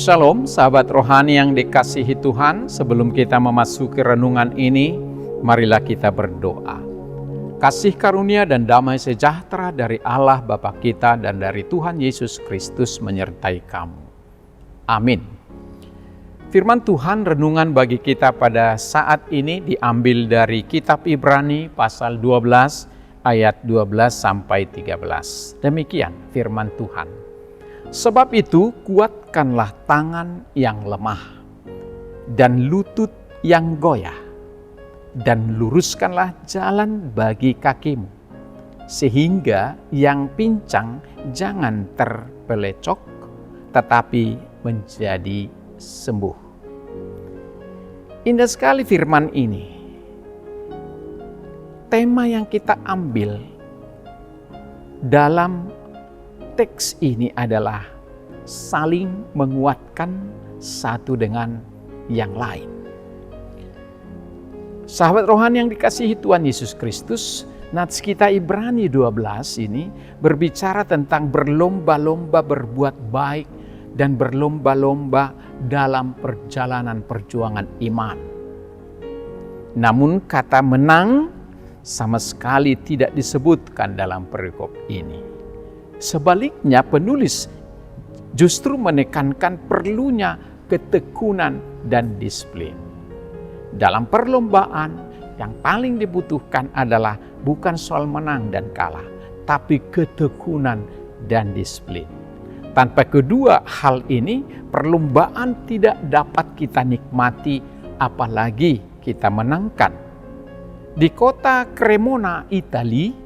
Shalom sahabat rohani yang dikasihi Tuhan, sebelum kita memasuki renungan ini, marilah kita berdoa. Kasih karunia dan damai sejahtera dari Allah Bapa kita dan dari Tuhan Yesus Kristus menyertai kamu. Amin. Firman Tuhan renungan bagi kita pada saat ini diambil dari kitab Ibrani pasal 12 ayat 12 sampai 13. Demikian firman Tuhan. Sebab itu kuatkanlah tangan yang lemah dan lutut yang goyah, dan luruskanlah jalan bagi kakimu, sehingga yang pincang jangan terpelecok, tetapi menjadi sembuh. Indah sekali firman ini. Tema yang kita ambil dalam teks ini adalah saling menguatkan satu dengan yang lain. Sahabat rohani yang dikasihi Tuhan Yesus Kristus, nats kita Ibrani 12 ini berbicara tentang berlomba-lomba berbuat baik dan berlomba-lomba dalam perjalanan perjuangan iman. Namun kata menang sama sekali tidak disebutkan dalam perikop ini. Sebaliknya penulis justru menekankan perlunya ketekunan dan disiplin. Dalam perlombaan yang paling dibutuhkan adalah bukan soal menang dan kalah, tapi ketekunan dan disiplin. Tanpa kedua hal ini, perlombaan tidak dapat kita nikmati, apalagi kita menangkan. Di kota Cremona, Italia,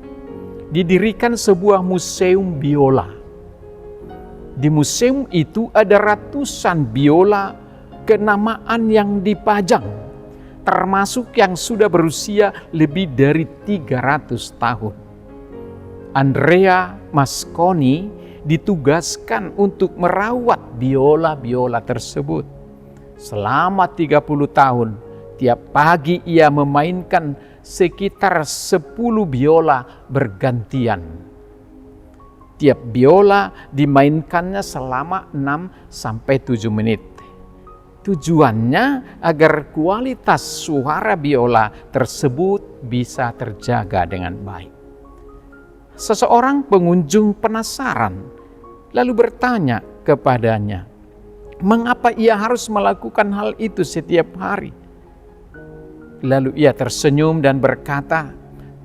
didirikan sebuah museum biola. Di museum itu ada ratusan biola kenamaan yang dipajang, termasuk yang sudah berusia lebih dari 300 tahun. Andrea Masconi ditugaskan untuk merawat biola-biola tersebut. Selama 30 tahun, tiap pagi ia memainkan sekitar 10 biola bergantian. Tiap biola dimainkannya selama 6-7 menit. Tujuannya agar kualitas suara biola tersebut bisa terjaga dengan baik. Seseorang pengunjung penasaran, lalu bertanya kepadanya, mengapa ia harus melakukan hal itu setiap hari? Lalu ia tersenyum dan berkata,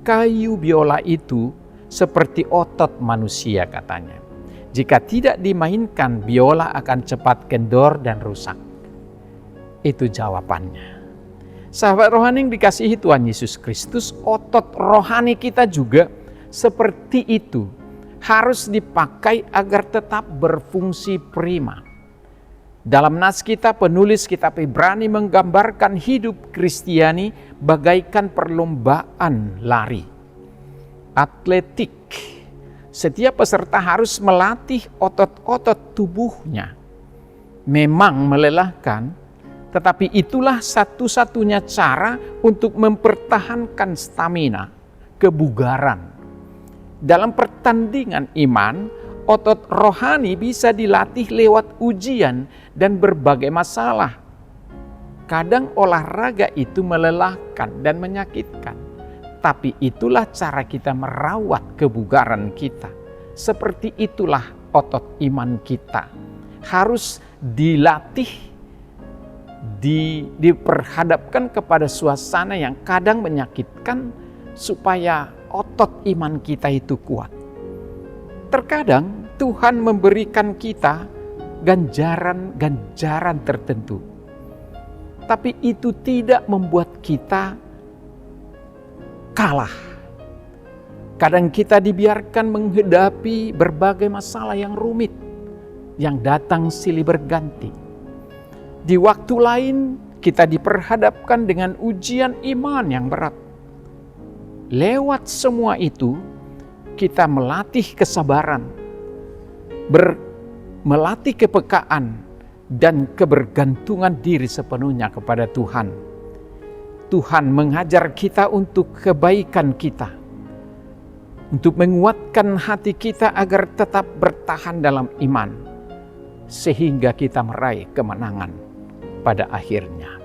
kayu biola itu seperti otot manusia katanya. Jika tidak dimainkan, biola akan cepat kendor dan rusak. Itu jawabannya. Sahabat rohani yang dikasihi Tuhan Yesus Kristus, otot rohani kita juga seperti itu. Harus dipakai agar tetap berfungsi prima. Dalam nas kita, penulis kitab Ibrani menggambarkan hidup Kristiani bagaikan perlombaan lari, atletik. Setiap peserta harus melatih otot-otot tubuhnya. Memang melelahkan, tetapi itulah satu-satunya cara untuk mempertahankan stamina, kebugaran. Dalam pertandingan iman, otot rohani bisa dilatih lewat ujian dan berbagai masalah. Kadang olahraga itu melelahkan dan menyakitkan, tapi itulah cara kita merawat kebugaran kita. Seperti itulah otot iman kita. Harus dilatih, diperhadapkan kepada suasana yang kadang menyakitkan supaya otot iman kita itu kuat. Terkadang Tuhan memberikan kita ganjaran-ganjaran tertentu. Tapi itu tidak membuat kita kalah. Kadang kita dibiarkan menghadapi berbagai masalah yang rumit, yang datang silih berganti. Di waktu lain kita diperhadapkan dengan ujian iman yang berat. Lewat semua itu, kita melatih kesabaran, melatih kepekaan, dan kebergantungan diri sepenuhnya kepada Tuhan. Tuhan mengajar kita untuk kebaikan kita, untuk menguatkan hati kita agar tetap bertahan dalam iman. sehingga kita meraih kemenangan pada akhirnya.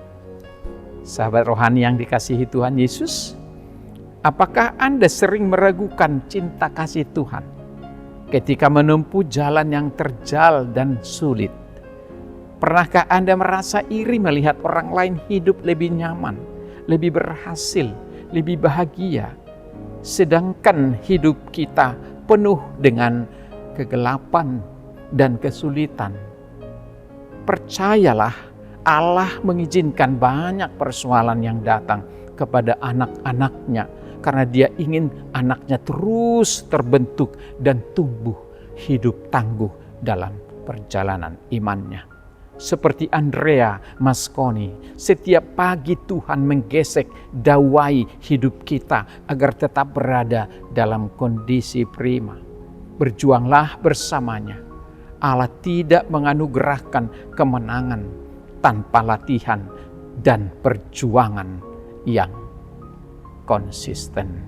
Sahabat rohani yang dikasihi Tuhan Yesus, apakah Anda sering meragukan cinta kasih Tuhan ketika menempuh jalan yang terjal dan sulit? Pernahkah Anda merasa iri melihat orang lain hidup lebih nyaman, lebih berhasil, lebih bahagia, sedangkan hidup kita penuh dengan kegelapan dan kesulitan? Percayalah, Allah mengizinkan banyak persoalan yang datang kepada anak-anaknya karena Dia ingin anaknya terus terbentuk dan tumbuh hidup tangguh dalam perjalanan imannya. Seperti Andrea Masconi, setiap pagi Tuhan menggesek dawai hidup kita agar tetap berada dalam kondisi prima. Berjuanglah bersamanya. Allah tidak menganugerahkan kemenangan tanpa latihan dan perjuangan yang konsisten.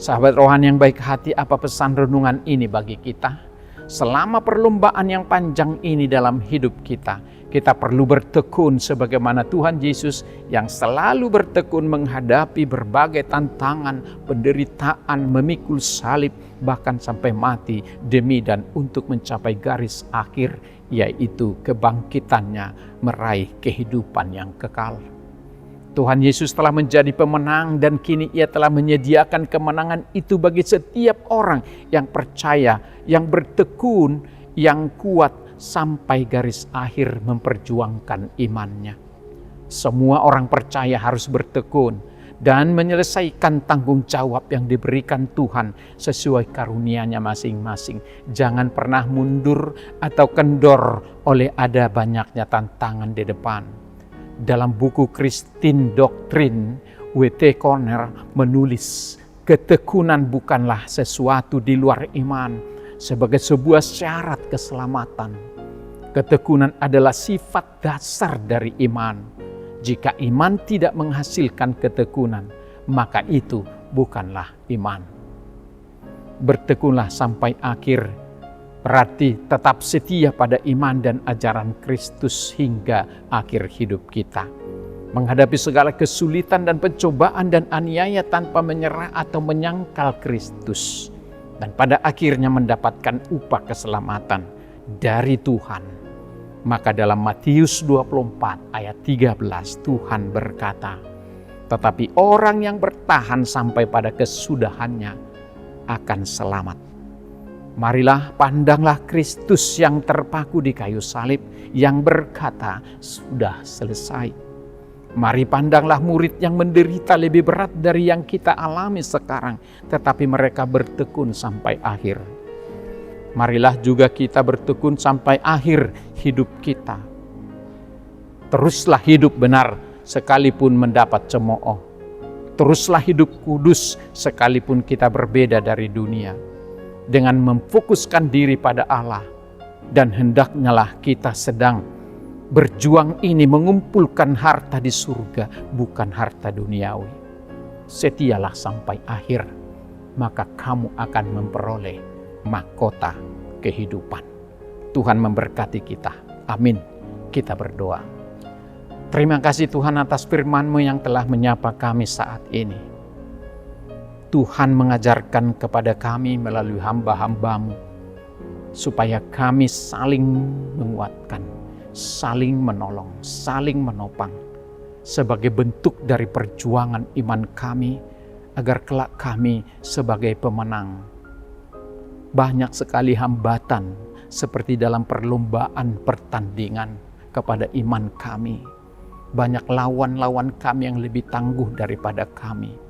Sahabat rohani yang baik hati, apa pesan renungan ini bagi kita? Selama perlombaan yang panjang ini dalam hidup kita, kita perlu bertekun sebagaimana Tuhan Yesus yang selalu bertekun menghadapi berbagai tantangan, penderitaan, memikul salib, bahkan sampai mati demi dan untuk mencapai garis akhir, yaitu kebangkitannya, meraih kehidupan yang kekal. Tuhan Yesus telah menjadi pemenang dan kini Ia telah menyediakan kemenangan itu bagi setiap orang yang percaya, yang bertekun, yang kuat sampai garis akhir memperjuangkan imannya. Semua orang percaya harus bertekun dan menyelesaikan tanggung jawab yang diberikan Tuhan sesuai karunia-Nya masing-masing. Jangan pernah mundur atau kendor oleh ada banyaknya tantangan di depan. Dalam buku Christine Doctrine, W.T. Corner menulis, ketekunan bukanlah sesuatu di luar iman sebagai sebuah syarat keselamatan. Ketekunan adalah sifat dasar dari iman. Jika iman tidak menghasilkan ketekunan, maka itu bukanlah iman. Bertekunlah sampai akhir, berarti tetap setia pada iman dan ajaran Kristus hingga akhir hidup kita. Menghadapi segala kesulitan dan pencobaan dan aniaya tanpa menyerah atau menyangkal Kristus. Dan pada akhirnya mendapatkan upah keselamatan dari Tuhan. Maka dalam Matius 24 ayat 13 Tuhan berkata, tetapi orang yang bertahan sampai pada kesudahannya akan selamat. Marilah pandanglah Kristus yang terpaku di kayu salib yang berkata, sudah selesai. Mari pandanglah murid yang menderita lebih berat dari yang kita alami sekarang, tetapi mereka bertekun sampai akhir. Marilah juga kita bertekun sampai akhir hidup kita. Teruslah hidup benar sekalipun mendapat cemooh. Teruslah hidup kudus sekalipun kita berbeda dari dunia. Dengan memfokuskan diri pada Allah, dan hendaknyalah kita sedang berjuang ini mengumpulkan harta di surga, bukan harta duniawi. Setialah sampai akhir, maka kamu akan memperoleh mahkota kehidupan. Tuhan memberkati kita. Amin. Kita berdoa. Terima kasih Tuhan atas firman-Mu yang telah menyapa kami saat ini. Tuhan mengajarkan kepada kami melalui hamba-hamba-Mu supaya kami saling menguatkan, saling menolong, saling menopang sebagai bentuk dari perjuangan iman kami agar kelak kami sebagai pemenang. Banyak sekali hambatan seperti dalam perlombaan pertandingan kepada iman kami. Banyak lawan-lawan kami yang lebih tangguh daripada kami.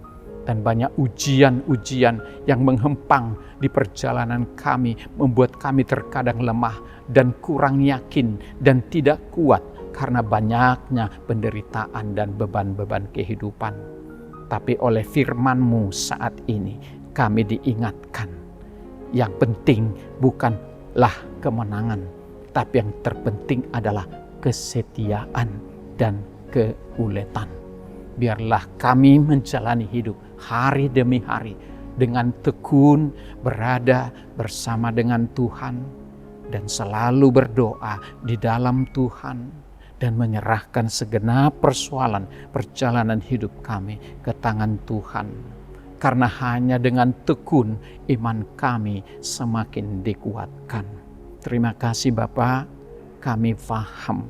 Dan banyak ujian-ujian yang menghempang di perjalanan kami, membuat kami terkadang lemah dan kurang yakin dan tidak kuat karena banyaknya penderitaan dan beban-beban kehidupan. Tapi oleh firman-Mu saat ini kami diingatkan, yang penting bukanlah kemenangan, tapi yang terpenting adalah kesetiaan dan keuletan. Biarlah kami menjalani hidup hari demi hari dengan tekun berada bersama dengan Tuhan dan selalu berdoa di dalam Tuhan dan menyerahkan segenap perjalanan hidup kami ke tangan Tuhan. Karena hanya dengan tekun iman kami semakin dikuatkan. Terima kasih Bapa, kami paham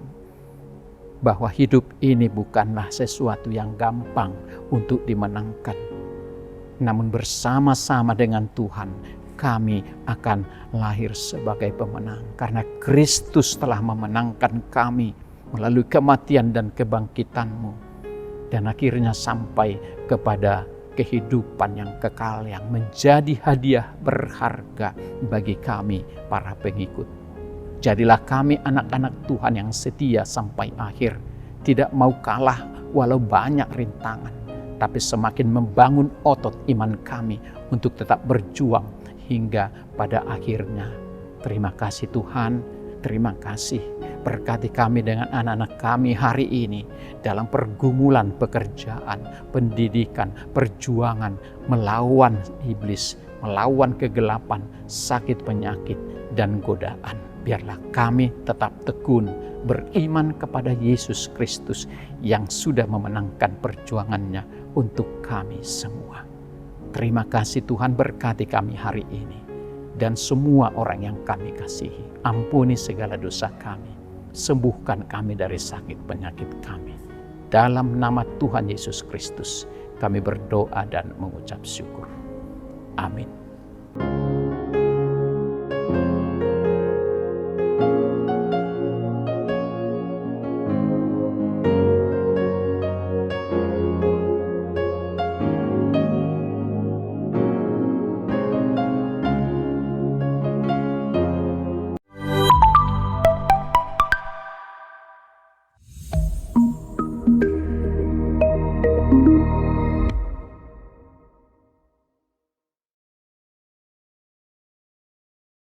bahwa hidup ini bukanlah sesuatu yang gampang untuk dimenangkan. Namun bersama-sama dengan Tuhan, kami akan lahir sebagai pemenang. Karena Kristus telah memenangkan kami melalui kematian dan kebangkitan-Mu. Dan akhirnya sampai kepada kehidupan yang kekal yang menjadi hadiah berharga bagi kami para pengikut. Jadilah kami anak-anak Tuhan yang setia sampai akhir. Tidak mau kalah walau banyak rintangan. Tapi semakin membangun otot iman kami untuk tetap berjuang hingga pada akhirnya. Terima kasih Tuhan, terima kasih. Berkati kami dengan anak-anak kami hari ini dalam pergumulan pekerjaan, pendidikan, perjuangan, melawan iblis, melawan kegelapan, sakit penyakit, dan godaan. Biarlah kami tetap tekun beriman kepada Yesus Kristus yang sudah memenangkan perjuangannya untuk kami semua. Terima kasih Tuhan, berkati kami hari ini dan semua orang yang kami kasihi. Ampuni segala dosa kami, sembuhkan kami dari sakit penyakit kami. Dalam nama Tuhan Yesus Kristus kami berdoa dan mengucap syukur. Amin.